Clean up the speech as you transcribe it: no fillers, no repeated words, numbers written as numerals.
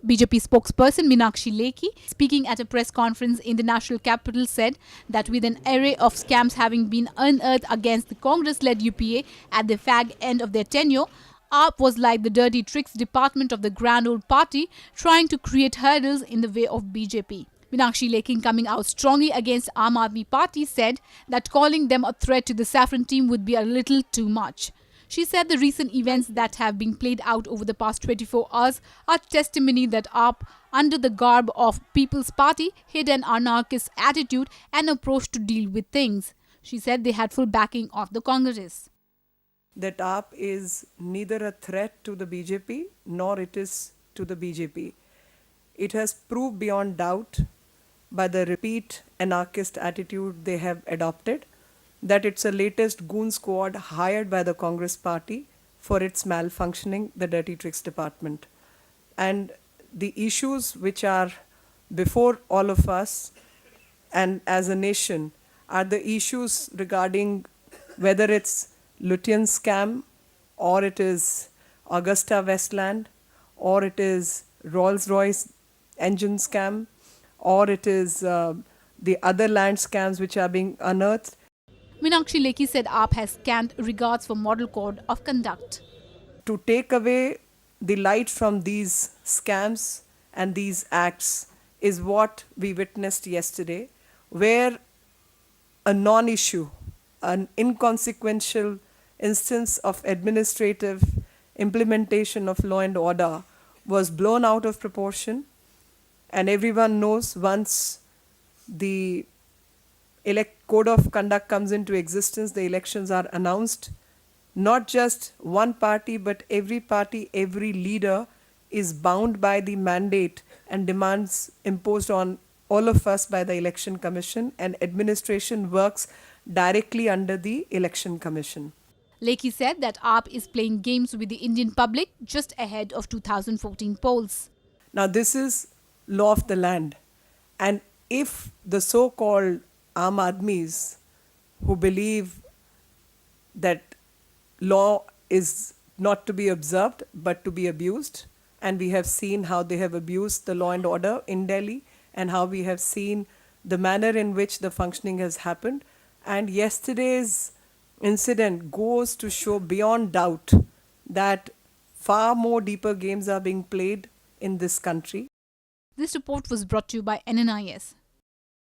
BJP spokesperson Meenakshi Lekhi, speaking at a press conference in the national capital, said that with an array of scams having been unearthed against the Congress-led UPA at the fag end of their tenure, AAP was like the dirty tricks department of the grand old party trying to create hurdles in the way of BJP. Meenakshi Lekhi, coming out strongly against Aam Aadmi Party, said that calling them a threat to the saffron team would be a little too much. She said the recent events that have been played out over the past 24 hours are testimony that AAP, under the garb of People's Party, hid an anarchist attitude and approach to deal with things. She said they had full backing of the Congress. That AAP is neither a threat to the BJP nor it is to the BJP. It has proved beyond doubt by the repeat anarchist attitude they have adopted that it's a latest goon squad hired by the Congress party for its malfunctioning, the dirty tricks department. And the issues which are before all of us and as a nation are the issues regarding whether it's Lutyens scam or it is Augusta Westland or it is Rolls-Royce engine scam or it is the other land scams which are being unearthed. Meenakshi Lekhi said AAP has scanned regards for model code of conduct. To take away the light from these scams and these acts is what we witnessed yesterday, where a non-issue, an inconsequential instance of administrative implementation of law and order was blown out of proportion. And everyone knows once the code of conduct comes into existence, the elections are announced. Not just one party, but every party, every leader is bound by the mandate and demands imposed on all of us by the Election Commission, and administration works directly under the Election Commission. Lekhi said that AAP is playing games with the Indian public just ahead of 2014 polls. Now, this is law of the land. And if the so-called Aam Aadmis who believe that law is not to be observed but to be abused, and we have seen how they have abused the law and order in Delhi and how we have seen the manner in which the functioning has happened, and yesterday's incident goes to show beyond doubt that far more deeper games are being played in this country. This report was brought to you by NNIS.